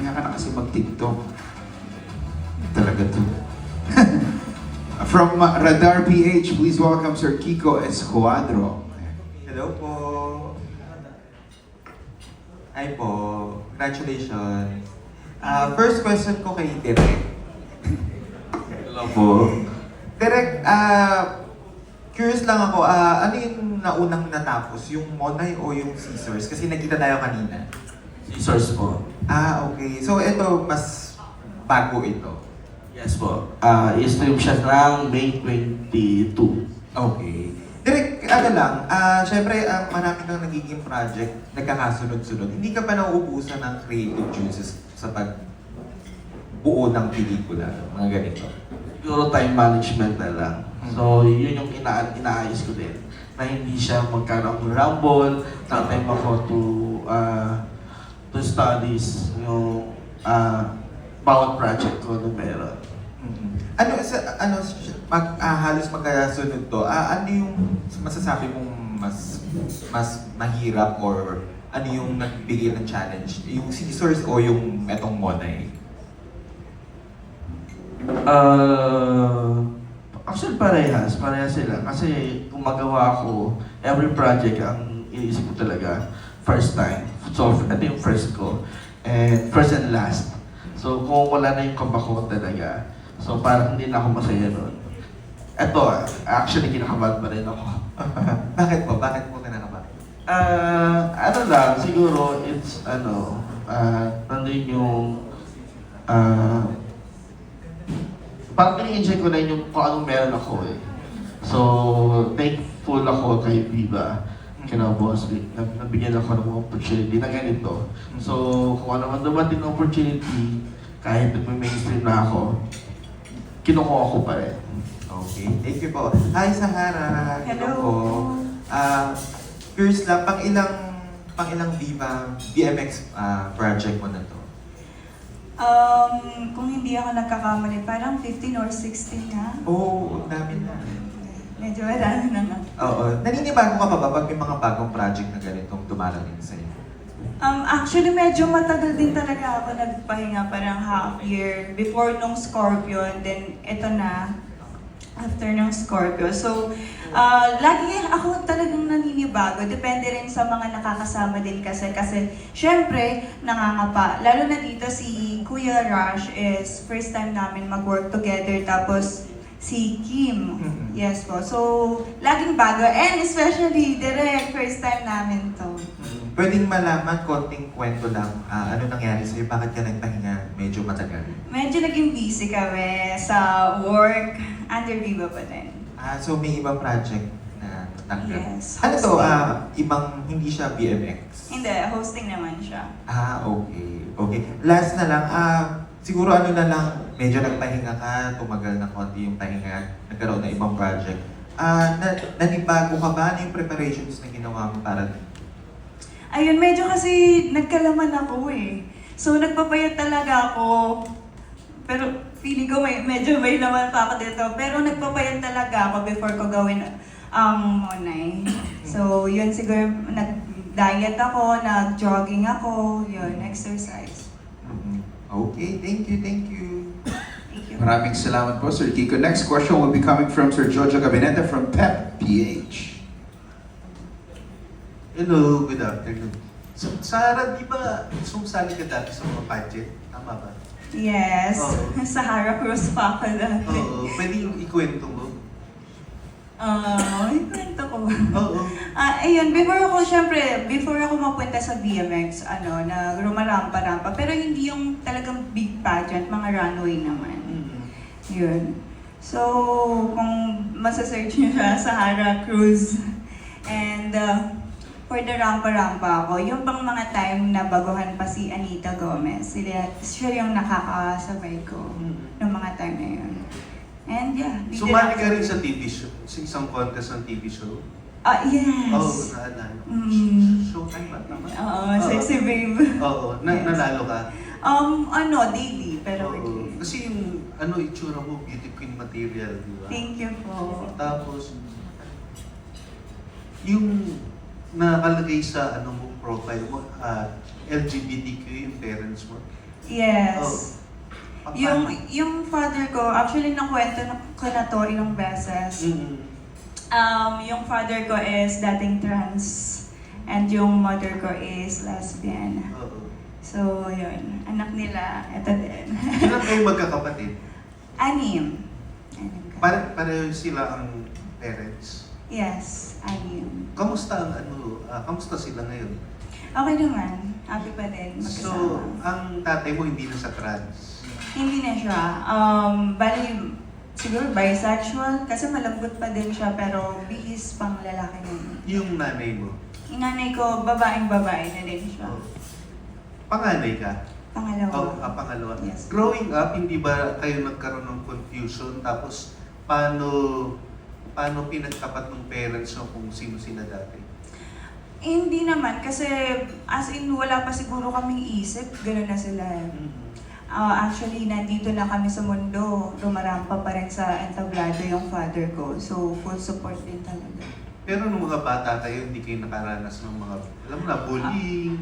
pahinga ka na kasi mag-TikTok. Talaga to. From Radar PH, please welcome Sir Kiko Escuadro. Hello po. Hi po. Congratulations. First question ko kay Direk. Hello po. Direk, curious lang ako, ano yung naunang natapos? Yung Monay o yung Scissors? Kasi nakita tayo kanina. Scissors po. Okay. So ito, mas bago ito. Yes po. I-stream siya ng May 22. Okay. Direk, ano lang, syempre, marami kang nagiging project, nagkakasunod-sunod. Hindi ka pa nauubusan ng creative juices sa pagbuo ng pelikula, mga ganito. Siguro time management na lang. So, yun yung inaayos ko din. Na hindi siya magkaroon ng rumble, na time ako to studies yung bawat project ko na meron. Halos magkasunod to, ano yung masasabi mong mas mahirap or ano yung nagbigay ng challenge? Yung Scissors o yung etong Monay? Actually, parehas sila. Kasi kung magawa ko, every project ang iniisip ko talaga, first time. So, ito yung first ko. And first and last. So, kung wala na yung kaba ko talaga, so parang hindi na ako masaya nun. Ito, actually, kinakabahan pa rin ako. Bakit po? Bakit po kinakabahan? Ano lang, siguro, it's, nandun yung, parang ini-enjoy ko na yung kung anong meron ako eh. So, thankful ako kay Viva, kina Boss Vic, nabigyan ako ng opportunity na ganito. So, kung ano man dumating ng opportunity, kahit nagme-mainstream na ako, kinukuha ko pa rin. Okay, thank you po. Hi, Sahara. Hello. Po. Curious lang, pang ilang Viva BMX project mo na to? Kung hindi ako nagkakamali, parang 15 or 16 na. Oh, dami na. Medyo wala na nga. Oo. Naninibago ka pa ba pag may mga bagong project na ganitong dumarating sa'yo? Actually, medyo matagal din talaga ako nagpahinga, parang half year. Before nung Scorpio, then ito na, after ng Scorpio. So, lagi ako talagang naninibago. Depende rin sa mga nakakasama din kasi syempre, nangangapa. Lalo na dito si Kuya Rush is first time namin mag-work together. Tapos, si Kim. Yes po. So, laging bago. And especially, direct, first time namin to. Pwedeng malaman, konting kwento lang, ano nangyari sa'yo? Bakit ka nagpahinga medyo matagal? Medyo naging busy kami sa work. Under Viva pa din. So may ibang project na natanggap? Yes. Ano to? Hosting. Ibang, hindi siya BMX? Hindi, hosting naman siya. Okay. Okay. Last na lang, siguro ano na lang, medyo nagpahinga ka, tumagal na konti yung pahinga, nagkaroon na ibang project. Nanibago ka ba? Ano yung preparations na ginawa mo para Ayun, medyo kasi nagkalaman ako eh. So, nagpapayat talaga ako. Pero feeling ko medyo may laman pa ako dito. Pero nagpapayat talaga ako before ko gawin ang Monay. So, yun siguro, nag-diet ako, nag-jogging ako, yun, exercise. Okay, thank you. Thank you. Maraming salamat po, Sir Kiko. Next question will be coming from Sir Jojo Cabineta from PEP PH. Hello, good afternoon. So, Sarah, di ba sumsali ka dati sa mga pageant? Tama ba? Yes, Oo. Sahara Cruz pa ako dati. Oo, pwede yung ikwento mo. Ikwento ko. Oo. Ayun, before ako mapunta sa BMX, nagrumarampa-rampa, pero hindi yung talagang big pageant, mga runway naman. Yun. So, kung masasearch nyo siya, Sahara Cruz. And, for the rampa-rampa ako, yung pang mga time na baguhan pa si Anita Gomez, siya yung nakakasabay ko ng mga time na yun. And yeah. Sumali ka rin sa TV show, sa isang contest ng TV show? Yes. Oo, naalala. Showtime ba? Tama? Oo, Sexy Babe. Oo, Yes. nanalo ka? Daily, pero Oo. Kasi yung itsura mo, beauty queen material, di ba? thank you po. Tapos, yung nakalagay sa profile mo, LGBTQ yung parents mo. Yes. Oh, Yung father ko, actually nakwento ko na to ilang beses. Yung father ko is dating trans and yung mother ko is lesbian. Oo. So, yun. Anak nila, eto din. Ilan kayo magkakapatid? Anim. Pareho sila ang parents. Yes, anim. Kamusta kamusta sila ngayon? Okay naman. Happy pa din. So, Magkasama. ang tatay mo hindi na sa trans. Hindi na siya. Bali, siguro bisexual kasi malambot pa din siya pero bihis pang lalaki na yun. Yung nanay mo. Yung nanay ko, babaeng-babae na din siya. Panganay ka? Pangalawa. Pangalawa. Yes. Growing up, hindi ba kayo nagkaroon ng confusion? Tapos, paano pinagtapat ng parents mo kung sino sila dati? Hindi naman kasi as in wala pa siguro kaming isip, gano'n na sila. Actually, nandito na kami sa mundo, rumarampa pa rin sa entablado yung father ko. So, full support din talaga. Pero nung mga bata kayo, hindi kayo nakaranas ng mga, alam mo na, bullying?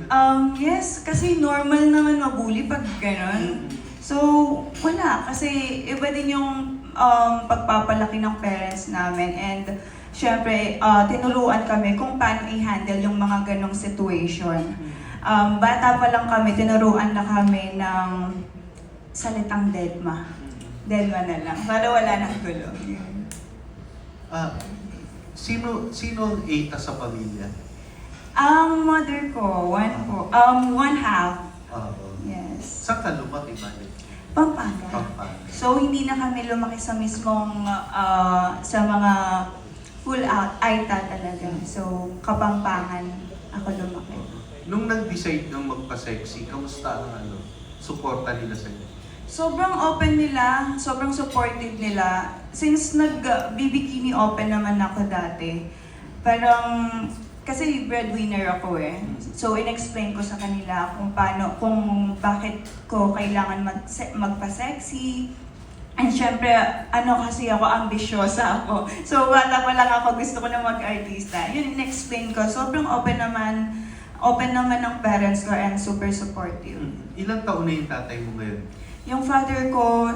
Yes, kasi normal naman mabuli pag gano'n. So, wala. Kasi iba din yung pagpapalaki ng parents namin. And syempre, tinuruan kami kung paano i-handle yung mga ganong situation. Bata pa lang kami, tinuruan na kami ng salitang deadma. Deadma na lang, para wala nang gulo. Yun. Sino ang eta sa pamilya? Ang mother ko, one half. Oo. Yes. Saan ka lumaki ba? Pampanga. Pampanga. So, hindi na kami lumaki sa mismong, sa mga full out, Aita talaga. So, Kapampangan ako lumaki. Nung nag-decide ng magpa-sexy, kamusta ang suporta nila sa'yo? Sobrang open nila, sobrang supportive nila. Since nag-bibikini open naman ako dati, parang, kasi breadwinner ako eh. So, in-explain ko sa kanila kung bakit ko kailangan magpa-sexy. And syempre, kasi ako, ambisyosa ako. So, bata pa lang ako, gusto ko na mag-artista. Yun, in-explain ko. Sobrang open naman ng parents ko and super supportive. Ilang taon na yung tatay mo ngayon? Yung father ko,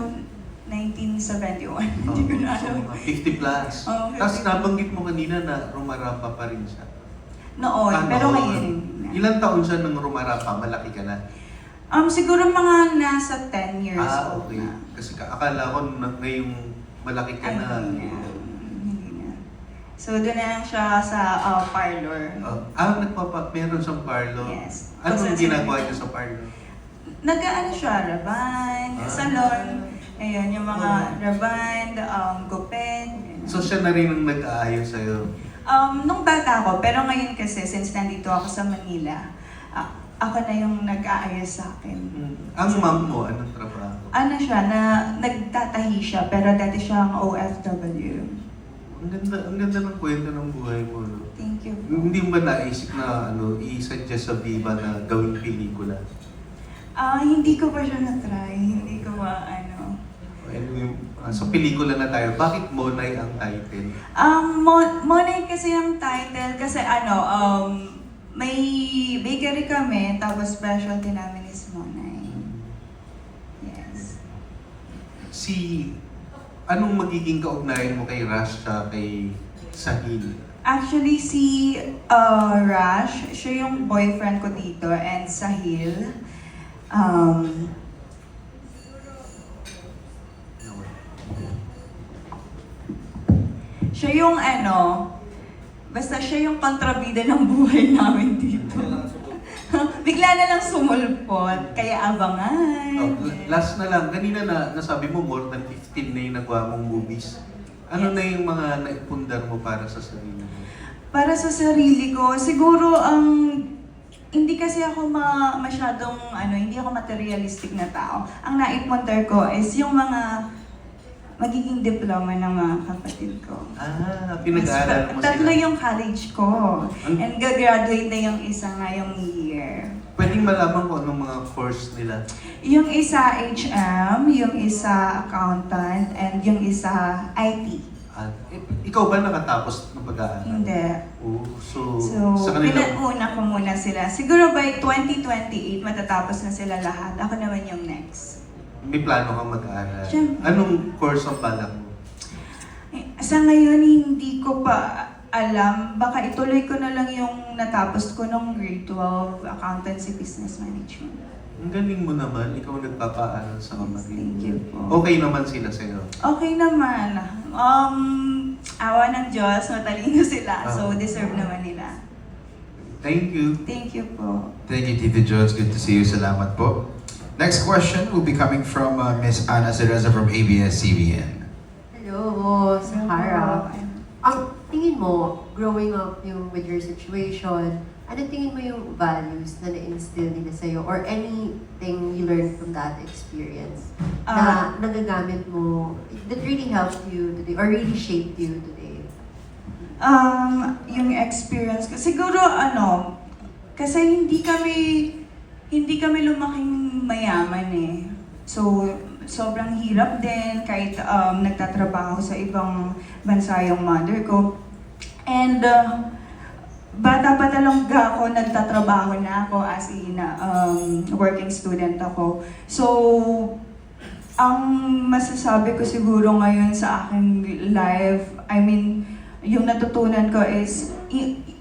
1971. Hindi ko na alam. 50 plus. Oo, 50. Tapos nabanggit mo kanina na rumarapa pa rin siya. Noon, pero ngayon. Ilang taon siya nang rumarapa? Malaki ka na? Siguro mga nasa 10 years old Okay. na. Kasi akala ko ngayong malaki ka na. Hindi na. So, doon na lang siya sa parlor. Meron siyang parlor. Yes. Anong ginagawa niya sa parlor? Nag-ano siya, raban, salon. Ayun, yung mga raban, gupit. So siya na rin ang nag-aayos sa'yo? Nung bata ako, pero ngayon kasi, since nandito ako sa Manila, ako na yung nag-aayos sa akin. Ang mom mo, anong trabaho? Ano siya, nagtatahi siya, pero dati siyang OFW. Ang ganda ng kwento ng buhay mo, no? Thank you. Hindi mo ba naisip na i-suggest sa Viva na gawing pelikula? Hindi ko pa siya na-try. Hindi ko Anyway, sa pelikula na tayo, bakit Monay ang title? Monay kasi ang title kasi may bakery kami, tapos specialty namin is Monay. Yes. Anong magiging kaugnayan mo kay Rush at kay Sahil? Actually, si Rush, siya yung boyfriend ko dito, and Sahil, siya yung basta siya yung kontrabida ng buhay namin dito. Bigla na lang sumulpot, kaya abangan. Last na lang, kanina nasabi mo more than 15 na yung nagawa mong movies. Ano Yes. na yung mga naipundar mo para sa sarili mo? Para sa sarili ko, siguro hindi kasi ako masyadong, hindi ako materialistic na tao. Ang naipundar ko is yung mga magiging diploma ng mga kapatid ko. Pinag-aaral mo Tatlo sila. yung college ko. And gagraduate na yung isa ngayong year. Pwedeng malaman ko anong mga course nila. Yung isa HM, yung isa accountant, and yung isa IT. Ikaw ba nakatapos ng pag-aaral? Hindi. Oh, so, So, sa kanila, pinauna ko muna sila. Siguro by 2028, matatapos na sila lahat. Ako naman yung next. may plano kang mag-aaral. Siyempre. Anong course ang balak mo? Sa ngayon, hindi ko pa alam. Baka ituloy ko na lang yung natapos ko nung grade 12, Accountancy Business Management. Ang galing mo naman, ikaw nagpapaaral sa kapatid. Thank you po. Okay naman sila sa'yo. Okay naman. Awa ng Diyos, matalino sila. So, deserve naman nila. Thank you. Thank you po. Thank you, Tito Jones. Good to see you. Salamat po. Next question will be coming from Miss Ana Cereza from ABS-CBN. Hello, Sahara. Ang tingin mo, growing up yung with your situation, ano tingin mo yung values na na-instill nila sa'yo or anything you learned from that experience na nagagamit mo that really helped you today or really shaped you today? Yung experience ko, siguro kasi hindi kami lumaking mayaman eh. So, sobrang hirap din kahit nagtatrabaho sa ibang bansa yung mother ko. And bata pa talaga ako, nagtatrabaho na ako as in working student ako. So, ang masasabi ko siguro ngayon sa aking life, I mean, yung natutunan ko is,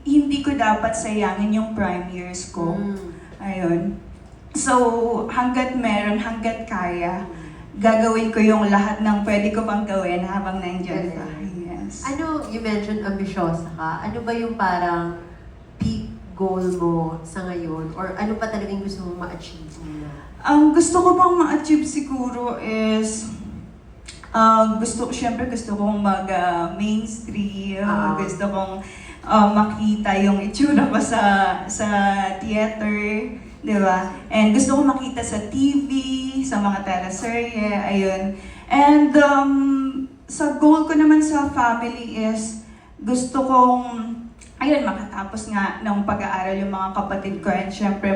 hindi ko dapat sayangin yung prime years ko. Ayun. So, hanggat meron, hanggat kaya, gagawin ko yung lahat ng pwede ko pang gawin habang nandiyan pa. Yes. Ano, you mentioned ambisyosa ka. Ano ba yung parang peak goal mo sa ngayon? Or ano pa talagang gusto mong ma-achieve mo? Ang gusto ko pang ma-achieve siguro is, syempre gusto kong mag-mainstream, gusto kong makita yung itsura ko sa theater, di ba? And gusto kong makita sa TV, sa mga teleserye, ayun. And sa goal ko naman sa family is, gusto kong makatapos nga ng pag-aaral yung mga kapatid ko and syempre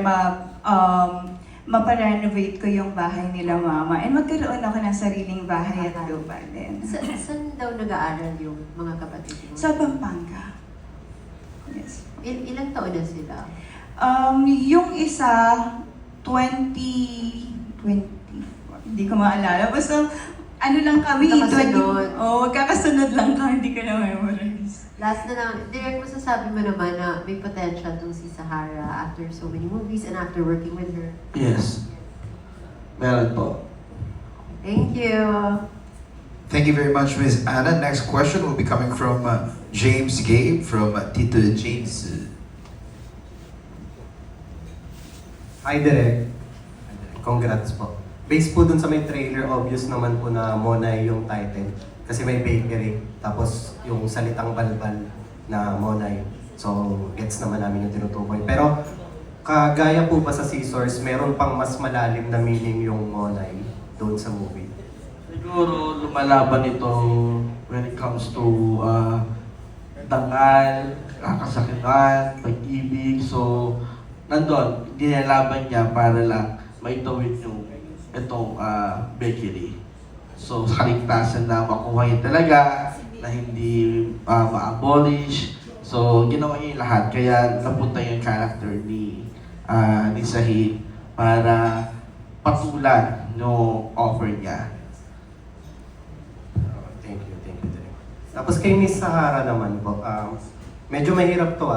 maparenovate ko yung bahay nila mama and magkaroon ako ng sariling bahay at lupa din. Saan daw nag-aaral yung mga kapatid mo? Sa Pampanga. Yes. Ilang taon na sila? Yung isa, 2024. Hindi ko maalala. Basta, lang kami, Magkakasunod. Magkakasunod lang ka, hindi ko na memorize. Last na lang, direct masasabi mo naman na may potential tong si Sahara after so many movies and after working with her. Yes. Meron po. Thank you. Thank you very much, Ms. Anna. Next question will be coming from James Gabe from Tito James. Hi, Direk. Congrats po. Based po dun sa may trailer, obvious naman po na Monay yung title. Kasi may bakery, tapos yung salitang balbal na Monay. So, gets naman namin yung tinutukoy. Pero, kagaya po ba sa Scissors, meron pang mas malalim na meaning yung Monay doon sa movie? Siguro lumalaban ito when it comes to dangal, kasakitan, pag-ibig. So, nandun, dinalaban niya para lang maitawid yung itong bakery. So, sa kaligtasan na makuha niya talaga, na hindi ma-abolish. So, ginawa niya yung lahat. Kaya napunta yung character ni Zahid para patulan yung offer niya. Thank you, Direk. Tapos kay Miss Sahara naman po, medyo mahirap to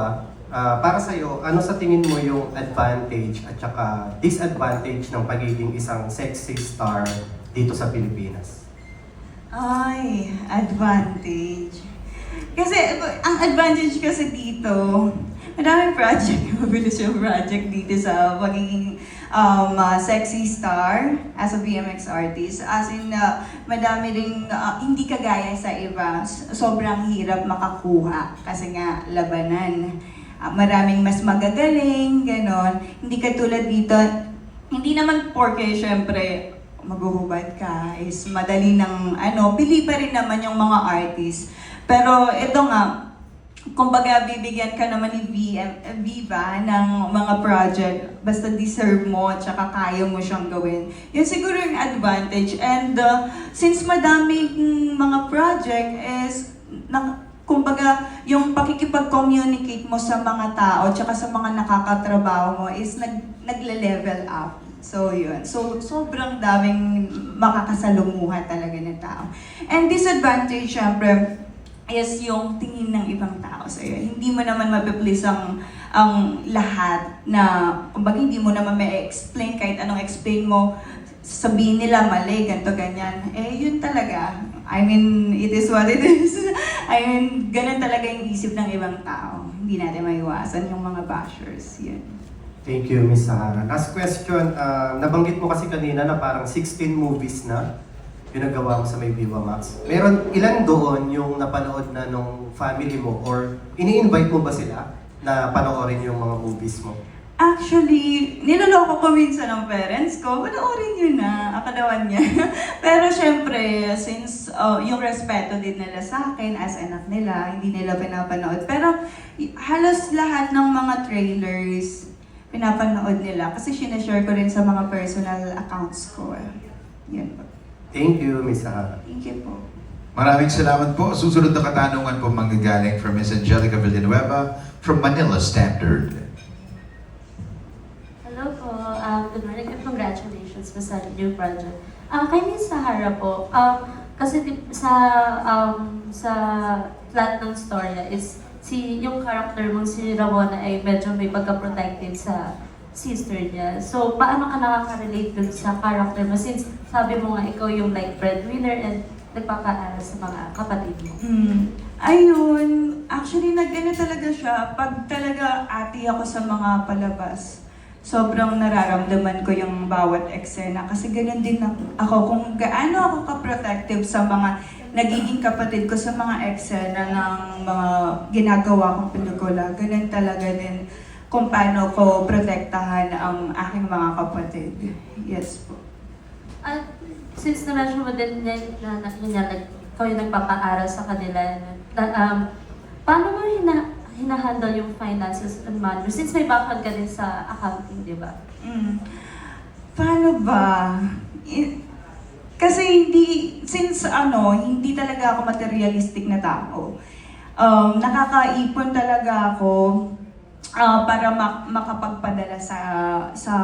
para sa'yo, ano sa tingin mo yung advantage at saka disadvantage ng pagiging isang sexy star dito sa Pilipinas? Ay, advantage. Kasi, ang advantage kasi dito, madaming project, mabilis yung project dito sa pagiging sexy star as a BMX artist. As in, madami ring hindi kagaya sa iba. Sobrang hirap makakuha kasi nga labanan. Maraming mas magagaling, ganon. Hindi katulad dito, hindi naman porke syempre maghuhubad ka is madali ng pili pa rin naman yung mga artist. Pero ito nga, kumbaga bibigyan ka naman ni Viva ng mga project, basta deserve mo at saka kaya mo siyang gawin. Yun siguro yung advantage. And since madaming mga project is kumbaga, yung pakikipag-communicate mo sa mga tao tsaka sa mga nakakatrabaho mo is nagle-level up. So, yun. So, sobrang daming makakasalumuha talaga ng tao. And disadvantage, syempre, is yung tingin ng ibang tao sa'yo. Hindi mo naman mapiplease ang lahat na, kumbaga hindi mo naman may explain kahit anong explain mo, sabihin nila mali, ganito, ganyan. Eh, yun talaga. I mean, it is what it is. I mean, ganun talaga yung isip ng ibang tao. Hindi natin maiwasan yung mga bashers. Yun. Thank you, Miss Sahara. Last question, nabanggit mo kasi kanina na parang 16 movies na pinagawa mo sa may Viva Max. Meron ilan doon yung napanood na nung family mo or ini-invite mo ba sila na panoorin yung mga movies mo? Actually, niloloko ko minsan ng parents ko, panoorin yun na, akalawan niya. Pero syempre, since yung respeto din nila sa akin as anak nila, hindi nila pinapanood. Pero halos lahat ng mga trailers, pinapanood nila kasi sinashare ko rin sa mga personal accounts ko. Yan po. Thank you, Miss Sahara. Thank you po. Maraming salamat po. Susunod na katanungan po manggagaling from Ms. Angelica Villanueva from Manila Standard. Hello po, good morning and congratulations po sa new project. Kay Miss Sahara po, kasi sa plot ng storya is yung character mong si Ramona ay medyo may pagka-protective sa sister niya. So, paano ka nakaka-relate dun sa character mo since sabi mo nga ikaw yung like breadwinner and nagpapaaral sa mga kapatid mo? Ayun, actually nag-ano talaga siya, pag talaga ati ako sa mga palabas, sobrang nararamdaman ko yung bawat eksena kasi ganun din ako kung gaano ako ka-protective sa mga nagiging kapatid ko sa mga eksena ng mga ginagawa kong pelikula. Ganun talaga din kung paano ko protektahan ang aking mga kapatid. Yes po. At since na-mention mo din ikaw yung nagpapaaral sa kanila, paano mo hinahandle yung finances and money? Since may background ka din sa accounting, di ba? Paano ba? Kasi hindi talaga ako materialistic na tao. Nakakaipon talaga ako para makapagpadala sa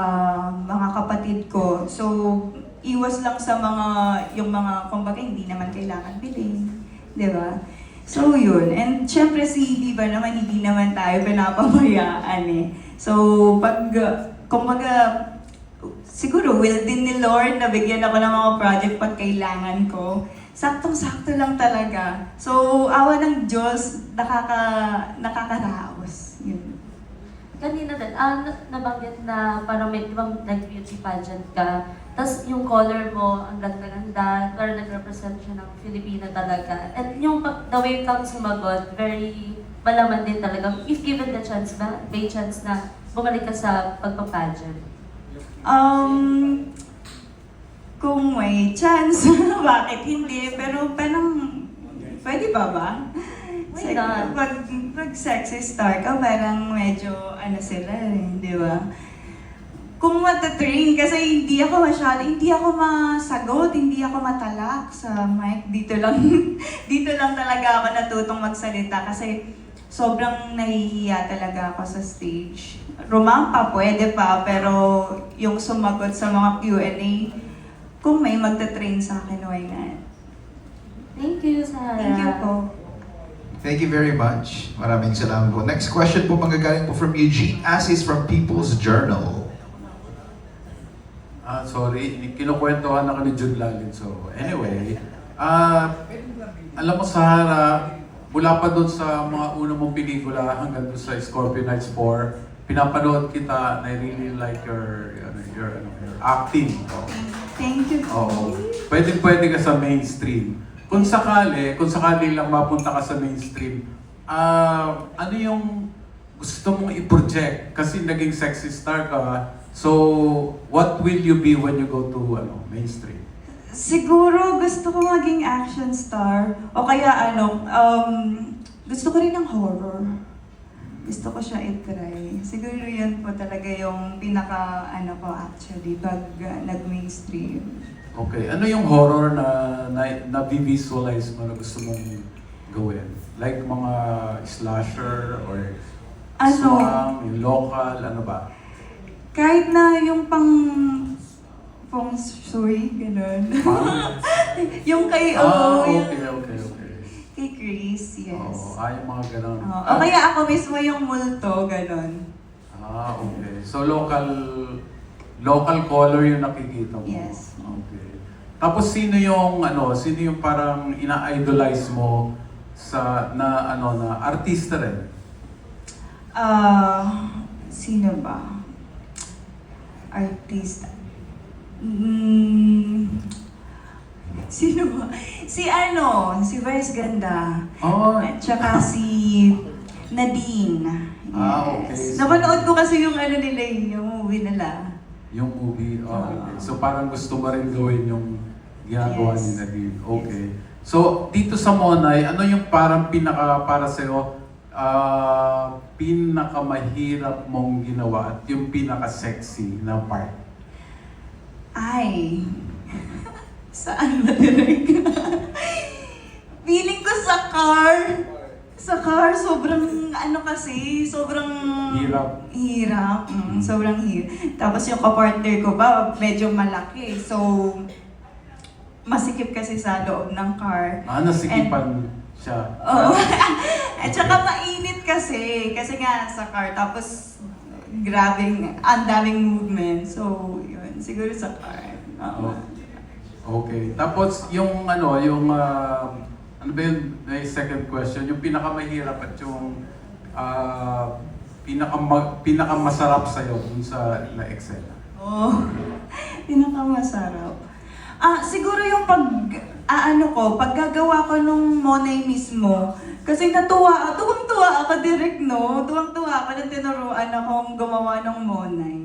mga kapatid ko. So, iwas lang sa yung mga, kumbaga, hindi naman kailangan bilhin. Di ba? So, yun. And syempre Diva naman, hindi naman tayo pinapabayaan eh. So, kumbaga, siguro will din ni Lord na bigyan ako ng mga project pag kailangan ko. Saktong-sakto lang talaga. So, awa ng Diyos, nakakaraos. Yun. Kanina din, nabanggit na parang may ibang nag-beauty pageant ka, tapos yung color mo, ang ganda-ganda, parang nag-represent siya ng Filipina talaga. And yung the way kang sumagot, very malaman din talaga. If given the chance ba, may chance na bumalik ka sa pagpa-pageant? Kung may chance, bakit hindi? Pero parang, pwede ba? Why not? Pag sexy star ka, parang medyo sila di ba? Kung matatrain, kasi hindi ako masagot, hindi ako matalak sa mic. Dito lang talaga ako natutong magsalita kasi sobrang nahihiya talaga ako sa stage. Rumampa, pwede pa, pero yung sumagot sa mga Q&A, kung may magta-train sa akin, why not? Thank you, Sahara. Thank you po. Thank you very much. Maraming salamat po. Next question po manggagaling po from Eugene Assis from People's Journal. Sorry, kinukwentuhan ako ni Jude Lalin. So, anyway, alam mo, Sahara, mula pa doon sa mga unang mong pelikula hanggang doon sa Scorpio Nights 4, pinapanood kita and I really like your acting. Thank you po. Oo. Pwede ka sa mainstream. Kung sakali lang mapunta ka sa mainstream, ano yung gusto mong i-project? Kasi naging sexy star ka, so what will you be when you go to mainstream? Siguro gusto ko maging action star o kaya gusto ko rin ng horror. Gusto ko siya i-try. Siguro yun po talaga yung pinaka ko actually pag nag-mainstream. Okay, ano yung horror na visualize mo na gusto mong gawin? Like mga slasher or Ano? swang, yung local, ano ba? Kahit na yung pang shui, gano'n. Yung kay, yung Okay. kay Chris, yes. Oo, yung mga ganon. O kaya ako mismo yung multo, gano'n. Okay. So local color yung nakikita mo. Yes. Okay. Tapos sino yung parang ina-idolize mo na artista rin? Sino ba? Artista. Sino ba? Si Vice Ganda. Oh, At saka si Nadine. okay. Napanood ko kasi yung nila, yung movie nila. yung movie. Okay. So parang gusto mo rin gawin yung ginagawa Yes. ni Nadine. Okay. So dito sa Monay, ano yung parang para sa'yo, pinakamahirap mong ginawa at yung pinaka-sexy na part? Ay, saan ba direct? Feeling ko sa car. Sa car, sobrang hirap. Sobrang hirap. Tapos yung kapartner ko ba, medyo malaki. So, masikip kasi sa loob ng car. Nasikipan siya. Oo. At saka mainit kasi. Kasi nga sa car. Tapos, ang daming movement. So, yun. Siguro sa car. Oo. Okay. Tapos yung ano ba yun, may second question, yung pinakamahirap at yung pinakamasarap sa'yo dun sa na-excel. Oh, pinakamasarap. Siguro yung paggagawa ko nung Monay mismo. Kasi tuwang-tuwa ako direct, no? Tuwang-tuwa ako nang tinuruan akong gumawa ng Monay.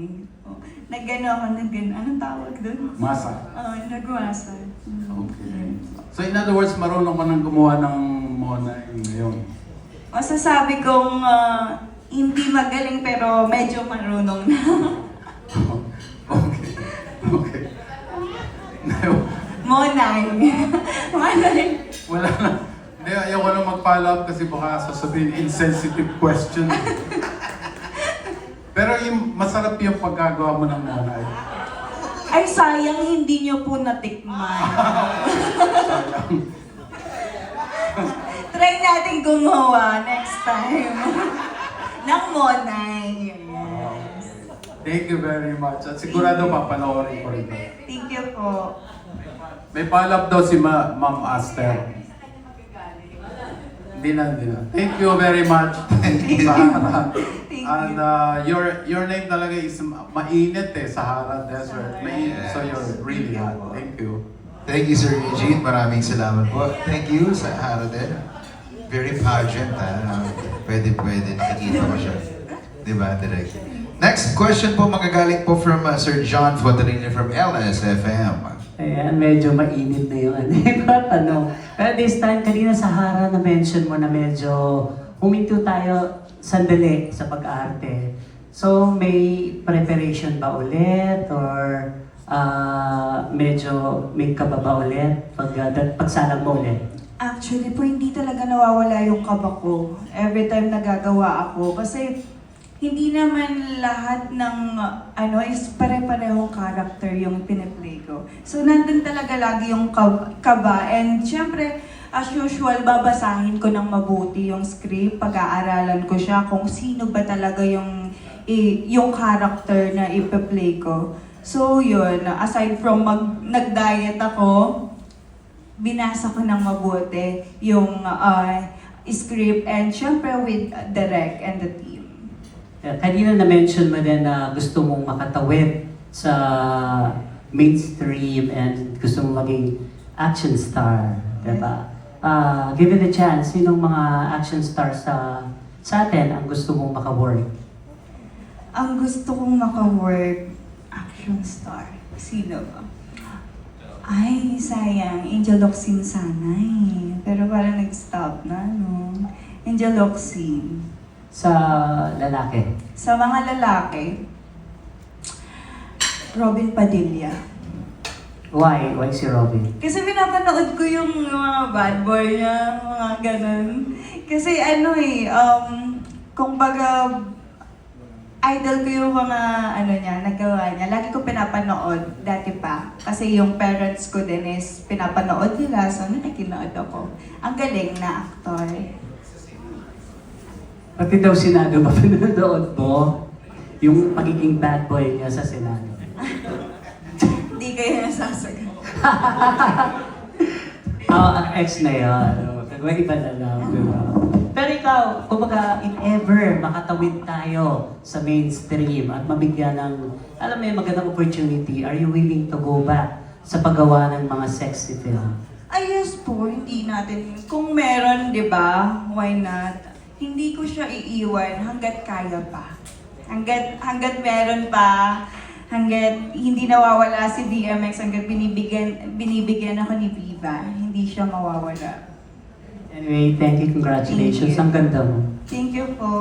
Anong tawag doon? Masa. Nagmasa. Okay. So in other words, marunong ka nang gumawa ng Monay ngayon. Masasabi kong hindi magaling pero medyo marunong na. Okay. Monay. Wala na. Hindi, ayoko na mag-follow up kasi baka sasabihin insensitive question. Pero yung masarap yung paggagawa mo ng Monay. Ay, sayang hindi nyo po natikman. Try natin gumawa next time. ng Monay. Yes. Thank you very much. At sigurado papanoorin ko rin. Thank you po. May follow-up daw si Ma'am Aster. Hindi na. Thank you very much. Thank you. And your name talaga is mainit Sahara Desert. Mainit, so you're really hot. Thank you. Thank you, Sir Eugene. Maraming salamat po. Thank you, Sahara din. Very pageant, Pwede. Nakikita ko siya. Diba, direct. Next question po, magagaling po from Sir John Fontanilla from LSFM. Ayan, medyo mainit na yung tanong. Pero this time, kanina Sahara na-mention mo na medyo huminto tayo sandali sa pag-arte. So, may preparation ba ulit? Or medyo may kaba ba ulit pagsalang mo ulit? Actually po, hindi talaga nawawala yung kaba ko. Every time nagagawa ako. Kasi hindi naman lahat ng is pare-parehong character yung piniplay ko. So, nandun talaga lagi yung kaba. And syempre, as usual, babasahin ko ng mabuti yung script, pag-aaralan ko siya kung sino ba talaga yung character na ipa-play ko. So yun, aside from nag-diet ako, binasa ko ng mabuti yung script and syempre with Derek and the team. Kanina na-mention mo din na gusto mong makatawid sa mainstream and gusto mong maging action star, diba? Given the chance, sinong mga action stars sa atin ang gusto mong maka-work? Ang gusto kong maka-work, action star. Sino ba? Ay, sayang. Angel Locsin sana eh. Pero parang nag-stop na, no? Angel Locsin. Sa lalaki? Sa mga lalaki, Robin Padilla. Why? Why si Robin? Kasi pinapanood ko yung mga bad boy niya, mga ganun. Kasi kumbaga, idol ko yung mga nagawa niya. Lagi ko pinapanood, dati pa. Kasi yung parents ko din is pinapanood nila, so nakikinood ako. Ang galing na actor. Pati daw Senado ba pinanood mo? Yung pagiging bad boy niya sa Senado. Hindi kayo nasasagot. Ang ex na yun. May iba na lang, di ba? Pero ikaw, kumbaga, if ever makatawid tayo sa mainstream at mabigyan ng, alam mo yung magandang opportunity, are you willing to go back sa paggawa ng mga sexy film? Ay, yes po, hindi natin. Kung meron, di ba, why not? Hindi ko siya iiwan hanggat kaya pa. Hanggat meron pa, hanggat hindi nawawala si DMX, hanggat binibigyan ako ni Viva, hindi siya mawawala. Anyway, thank you, congratulations. Thank you. Ang ganda mo. Thank you po.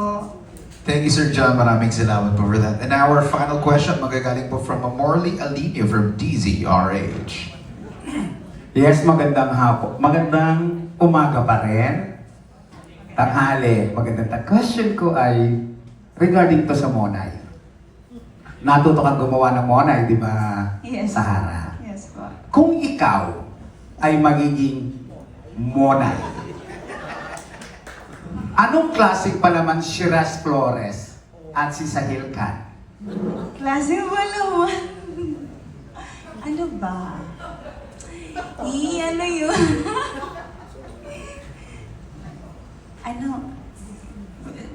Thank you, Sir John. Maraming salamat po for that. And our final question, magagaling po from Morley Alinio from DZRH. Yes, magandang hapon. Magandang umaga pa rin. Tanghali, magandang question ko ay regarding to sa Monay. Natuto kang gumawa ng Monay, di ba, Yes. Sahara? Yes po. Kung ikaw ay magiging Monay, anong klaseng palaman si Ras Flores at si Sahil Khan? Klase ba naman? Ano ba? Ano yun?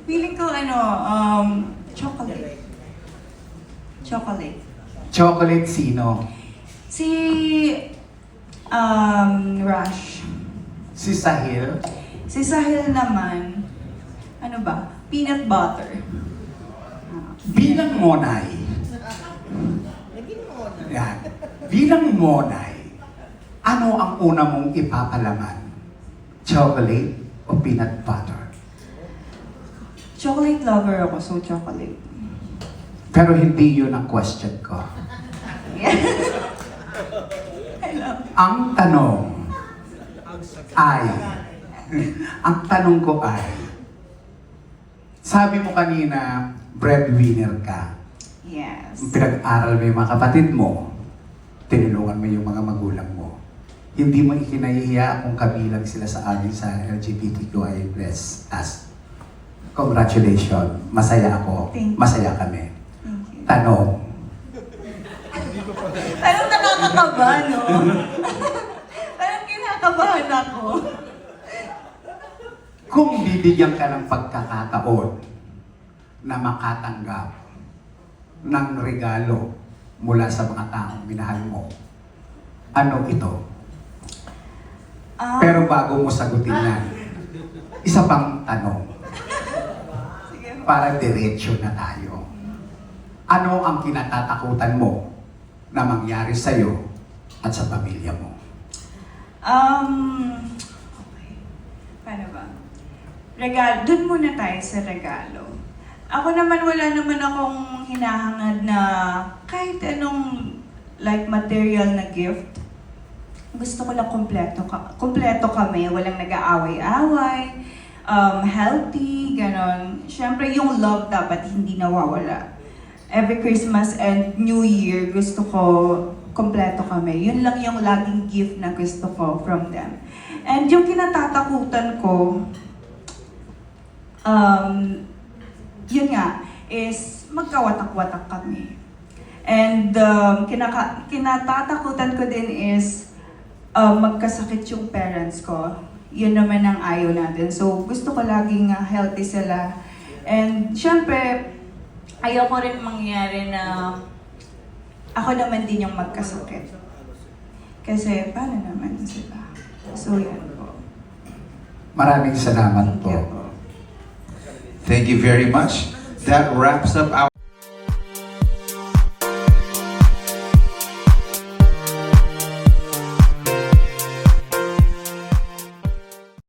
Feeling ko chocolate. Chocolate. Chocolate sino? Si, Rush. Si Sahil? Si Sahil naman, ano ba? Peanut butter. Bilang Monay. Yan. Bilang Monay, ano ang una mong ipapalaman? Chocolate o peanut butter? Chocolate lover ako, so chocolate. Pero hindi yun ang question ko. Ang tanong ay, sabi mo kanina, breadwinner ka. Yes. Pinag-aral mo yung mga kapatid mo, tinulungan mo yung mga magulang mo. Hindi mo ikinahihiya kung kabilang sila sa amin sa LGBTQI+. Congratulations. Masaya ako. Thank you. Masaya kami. Thank you. Tanong. Parang nakakakaba, no? Parang kinakabahan ako. Kung bibigyan ka ng pagkakataon na makatanggap ng regalo mula sa mga taong minahal mo, ano ito? Pero bago mo sagutin yan, isa pang tanong. Sige. Para diretso na tayo. Ano ang kinatatakutan mo na mangyari sa'yo at sa pamilya mo? Okay. Paano ba? Regalo. Doon muna tayo sa regalo. Ako naman, wala naman akong hinahangad na kahit anong like material na gift. Gusto ko lang kompleto kami, walang nag-aaway-away, healthy, ganon. Siyempre, yung love dapat hindi nawawala. Every Christmas and New Year, gusto ko kompleto kami. Yun lang yung laging gift na gusto ko from them. And yung kinatatakutan ko, yun nga, is magkawatak-watak kami. And kinatatakutan ko din is magkasakit yung parents ko. Yun naman ang ayaw natin. So gusto ko laging healthy sila. And syempre, ayaw ko rin mangyari na ako naman din yung magkasakit. Kasi paano naman sila? So yan po. Maraming salamat Thank you po. po. Thank you very much. That wraps up our